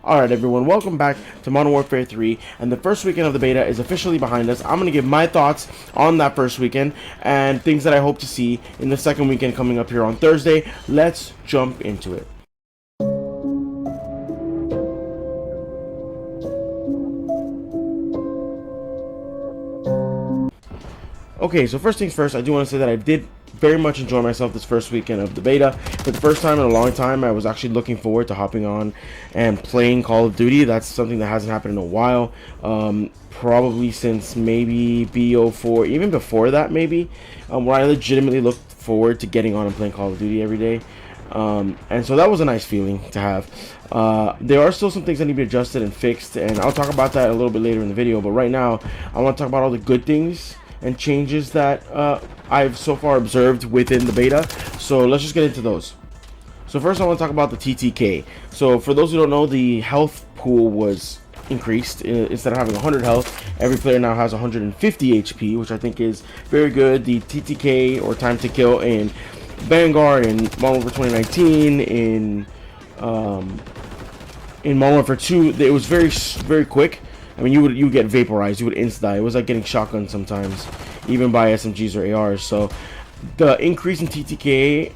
Alright everyone, welcome back to Modern Warfare 3, and the first weekend of the beta is officially behind us. I'm going to give my thoughts on that first weekend, and things that I hope to see in the second weekend coming up here on Thursday. Let's jump into it. Okay, so first things first, I do want to say that I did very much enjoy myself this first weekend of the beta. For the first time in a long time, I was actually looking forward to hopping on and playing Call of Duty. That's something that hasn't happened in a while, probably since maybe BO4, even before that maybe, where I legitimately looked forward to getting on and playing Call of Duty every day. And so that was a nice feeling to have. There are still some things that need to be adjusted and fixed, and I'll talk about that a little bit later in the video, but right now I want to talk about all the good things and changes that I've so far observed within the beta. So let's just get into those. So first I want to talk about the TTK. So for those who don't know, the health pool was increased. Instead of having 100 health, every player now has 150 HP, which I think is very good. The TTK, or time to kill, in Vanguard, in Modern Warfare 2019, in Modern Warfare 2, it was very quick. I mean, you would get vaporized, you would insta-die. It was like getting shotgunned sometimes, even by SMGs or ARs. So the increase in TTK,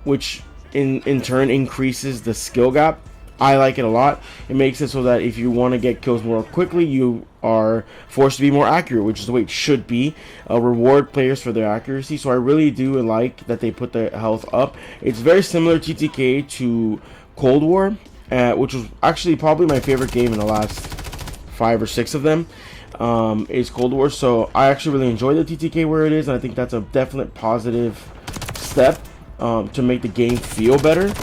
which in turn increases the skill gap, I like it a lot. It makes it so that if you want to get kills more quickly, you are forced to be more accurate, which is the way it should be. Reward players for their accuracy. So I really do like that they put the health up. It's very similar TTK to Cold War, which was actually probably my favorite game in the last 5 or 6 of them, is Cold War. So I actually really enjoy the TTK where it is, and I think that's a definite positive step to make the game feel better,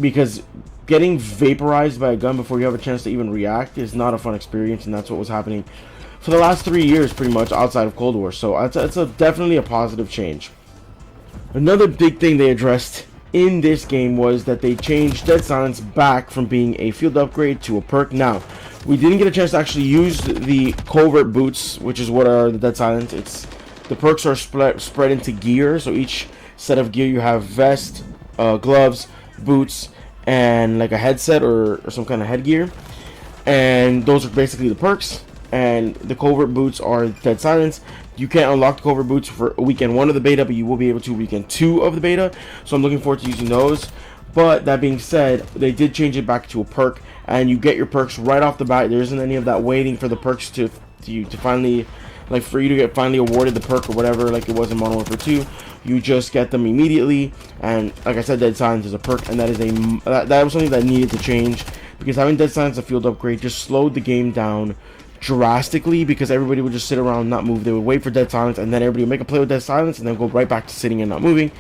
because getting vaporized by a gun before you have a chance to even react is not a fun experience, and that's what was happening for the last 3 years pretty much outside of Cold War. So it's definitely a positive change. Another big thing they addressed in this game was that they changed Dead Silence back from being a field upgrade to a perk. Now, we didn't get a chance to actually use the covert boots, which is what are the Dead Silence. The perks are spread into gear, so each set of gear you have vest, gloves, boots, and like a headset or some kind of headgear, and those are basically the perks. And the covert boots are Dead Silence. You can't unlock the covert boots for weekend 1 of the beta, but you will be able to weekend 2 of the beta. So I'm looking forward to using those. But that being said, they did change it back to a perk, and you get your perks right off the bat. There isn't any of that waiting for the perks to finally, like, for you to get finally awarded the perk or whatever, like it was in Modern Warfare 2. You just get them immediately, and like I said, Dead Silence is a perk, and that was something that needed to change, because having Dead Silence a field upgrade just slowed the game down drastically, because everybody would just sit around and not move. They would wait for Dead Silence, and then everybody would make a play with Dead Silence and then go right back to sitting and not moving,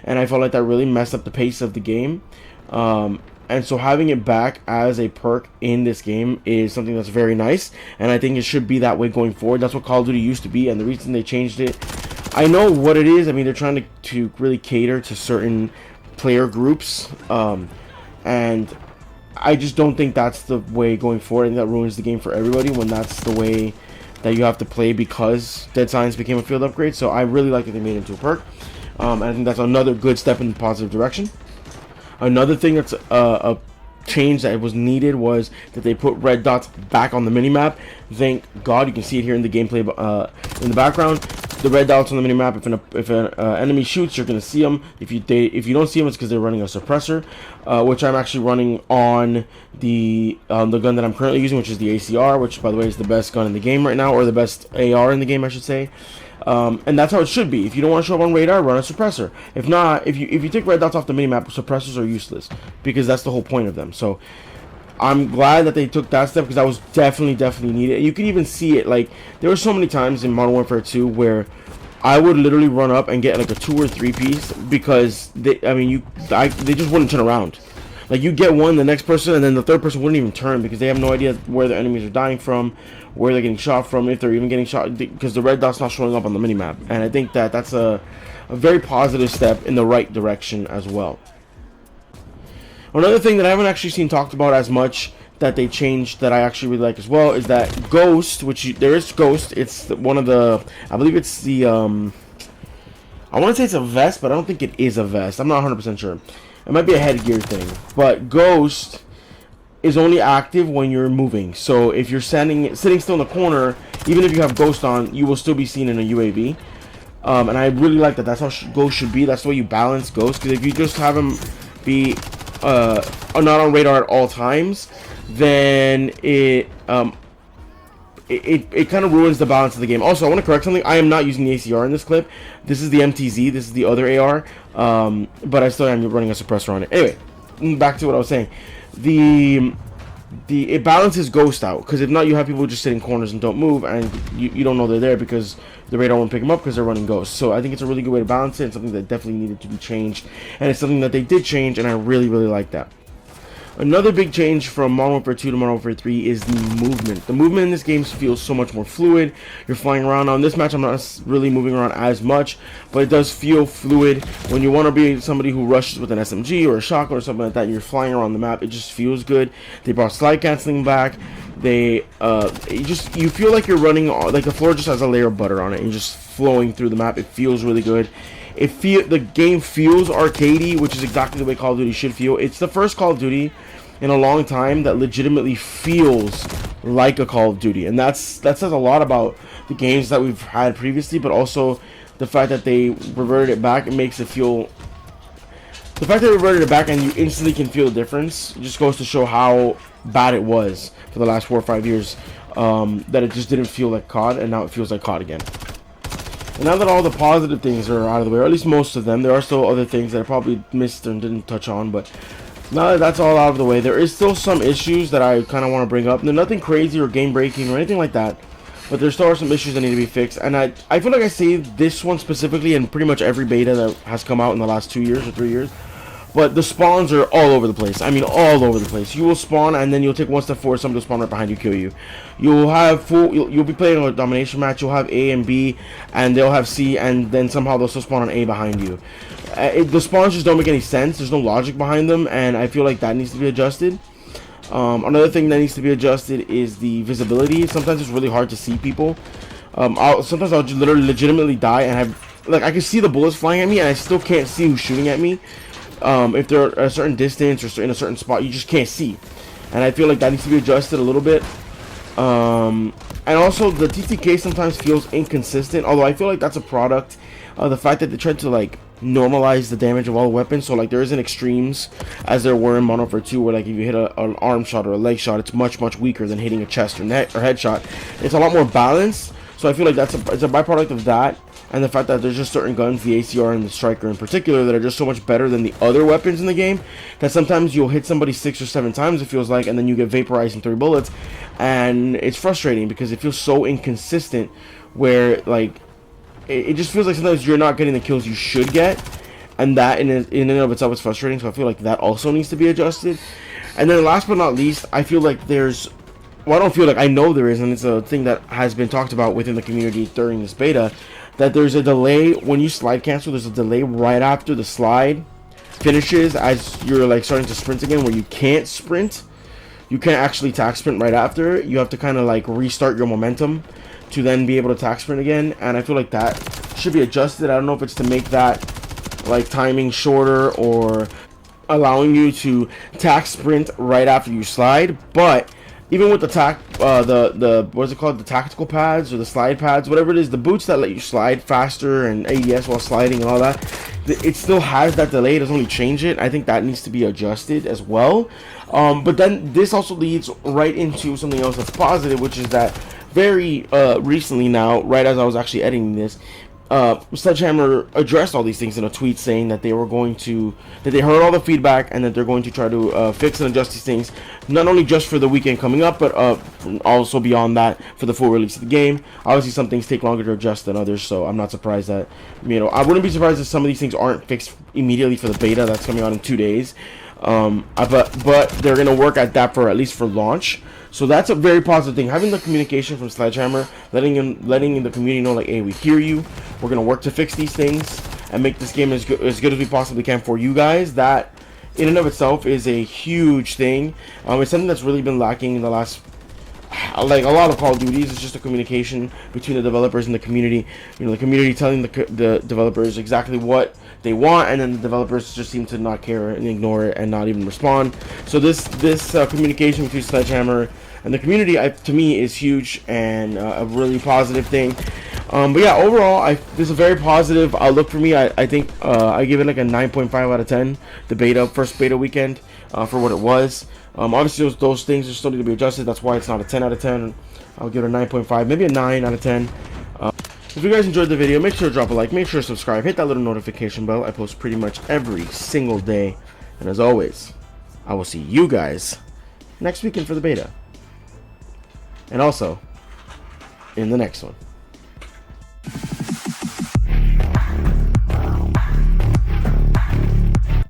and I felt like that really messed up the pace of the game. And so having it back as a perk in this game is something that's very nice, and I think it should be that way going forward. That's what Call of Duty used to be, and the reason they changed it, I know what it is. I mean, they're trying to really cater to certain player groups, and I just don't think that's the way going forward, and that ruins the game for everybody when that's the way that you have to play, because Dead Silence became a field upgrade. So I really like that they made it into a perk, and I think that's another good step in the positive direction. Another thing that's a change that was needed was that they put red dots back on the minimap. Thank God. You can see it here in the gameplay in the background. The red dots on the minimap, if an enemy shoots, you're going to see them. If you don't see them, it's because they're running a suppressor, which I'm actually running on the gun that I'm currently using, which is the ACR, which, by the way, is the best gun in the game right now, or the best AR in the game, I should say. And that's how it should be. If you don't want to show up on radar, run a suppressor. If not, if you take red dots off the minimap, suppressors are useless, because that's the whole point of them. So I'm glad that they took that step, because that was definitely needed. You could even see it, like, there were so many times in Modern Warfare 2 where I would literally run up and get like a 2 or 3 piece, because they just wouldn't turn around. Like, you get one, the next person, and then the third person wouldn't even turn, because they have no idea where their enemies are dying from, where they're getting shot from, if they're even getting shot, because the red dot's not showing up on the minimap. And I think that that's a very positive step in the right direction as well. Another thing that I haven't actually seen talked about as much that they changed that I actually really like as well is that Ghost, there is Ghost. It's one of the, I believe it's the, I want to say it's a vest, but I don't think it is a vest. I'm not 100% sure. It might be a headgear thing. But Ghost is only active when you're moving. So if you're sitting still in the corner, even if you have Ghost on, you will still be seen in a UAV. And I really like that. That's how Ghost should be. That's the way you balance Ghost. Because if you just have him be not on radar at all times, then it kind of ruins the balance of the game. Also, I want to correct something. I am not using the ACR in this clip. This is the MTZ. This is the other AR. But I still am running a suppressor on it. Anyway, back to what I was saying. It balances Ghost out, because if not, you have people just sit in corners and don't move, and you don't know they're there because the radar won't pick them up because they're running Ghost. So I think it's a really good way to balance it, and something that definitely needed to be changed, and it's something that they did change, and I really like that. Another big change from Modern Warfare 2 to Modern Warfare 3 is the movement. The movement in this game feels so much more fluid. You're flying around. Now in this match, I'm not really moving around as much, but it does feel fluid. When you want to be somebody who rushes with an SMG or a shotgun or something like that, and you're flying around the map, it just feels good. They brought slide canceling back. You feel like you're running, like the floor just has a layer of butter on it, and you're just flowing through the map. It feels really good. The game feels arcadey, which is exactly the way Call of Duty should feel. It's the first Call of Duty in a long time that legitimately feels like a Call of Duty, and that says a lot about the games that we've had previously, but also the fact that they reverted it back. It makes it feel. The fact that they reverted it back and you instantly can feel the difference, it just goes to show how bad it was for the last 4 or 5 years. That it just didn't feel like COD, and now it feels like COD again. And now that all the positive things are out of the way, or at least most of them, there are still other things that I probably missed and didn't touch on, but now that that's all out of the way, there is still some issues that I kind of want to bring up. They're nothing crazy or game breaking or anything like that, but there still are some issues that need to be fixed. And I feel like I say this one specifically in pretty much every beta that has come out in the last 2 years or 3 years. But the spawns are all over the place. I mean, all over the place. You will spawn, and then you'll take one step forward, somebody will spawn right behind you, kill you. You'll be playing a domination match. You'll have A and B, and they'll have C, and then somehow they'll still spawn on A behind you. The spawns just don't make any sense. There's no logic behind them, and I feel like that needs to be adjusted. Another thing that needs to be adjusted is the visibility. Sometimes it's really hard to see people. Sometimes I'll literally legitimately die, and I can see the bullets flying at me, and I still can't see who's shooting at me. If they're at a certain distance or in a certain spot, you just can't see, and I feel like that needs to be adjusted a little bit. And also the TTK sometimes feels inconsistent, although I feel like that's a product of the fact that they tried to like normalize the damage of all the weapons. So like there isn't extremes as there were in Modern Warfare 2, where like if you hit an arm shot or a leg shot, it's much weaker than hitting a chest or neck or headshot. It's a lot more balanced. So I feel like it's a byproduct of that, and the fact that there's just certain guns, the ACR and the Striker in particular, that are just so much better than the other weapons in the game, that sometimes you'll hit somebody 6 or 7 times, it feels like, and then you get vaporized in 3 bullets, and it's frustrating because it feels so inconsistent, where like it just feels like sometimes you're not getting the kills you should get, and that in and of itself is frustrating. So I feel like that also needs to be adjusted. And then last but not least, I feel like I don't feel like, I know there is, and it's a thing that has been talked about within the community during this beta, that there's a delay when you slide cancel. There's a delay right after the slide finishes, as you're like starting to sprint again, where you can't sprint. You can't actually tack sprint right after. You have to kind of like restart your momentum to then be able to tack sprint again, and I feel like that should be adjusted. I don't know if it's to make that like timing shorter or allowing you to tack sprint right after you slide, but even with the what is it called, the tactical pads or the slide pads, whatever it is, the boots that let you slide faster and ADS while sliding and all that, it still has that delay. It doesn't really change it. I think that needs to be adjusted as well. But then this also leads right into something else that's positive, which is that very recently now, right as I was actually editing this, Sledgehammer addressed all these things in a tweet, saying that they heard all the feedback and that they're going to try to fix and adjust these things, not only just for the weekend coming up, but also beyond that for the full release of the game. Obviously, some things take longer to adjust than others, so I'm not surprised that, I wouldn't be surprised if some of these things aren't fixed immediately for the beta that's coming out in 2 days. But they're gonna work at that for at least for launch. So that's a very positive thing. Having the communication from Sledgehammer, letting the community know, like, hey, we hear you. We're gonna work to fix these things and make this game as good as we possibly can for you guys. That, in and of itself, is a huge thing. It's something that's really been lacking in the last like a lot of Call of Duties, it's just a communication between the developers and the community. You know, the community telling the developers exactly what they want, and then the developers just seem to not care and ignore it and not even respond. So this communication between Sledgehammer and the community, to me, is huge and a really positive thing. But yeah, overall, this is a very positive outlook for me. I think I give it like a 9.5 out of 10. The first beta weekend, for what it was. Obviously, those things are still need to be adjusted. That's why it's not a 10 out of 10. I'll give it a 9.5, maybe a 9 out of 10. If you guys enjoyed the video, make sure to drop a like, make sure to subscribe, hit that little notification bell. I post pretty much every single day. And as always, I will see you guys next weekend for the beta. And also, in the next one.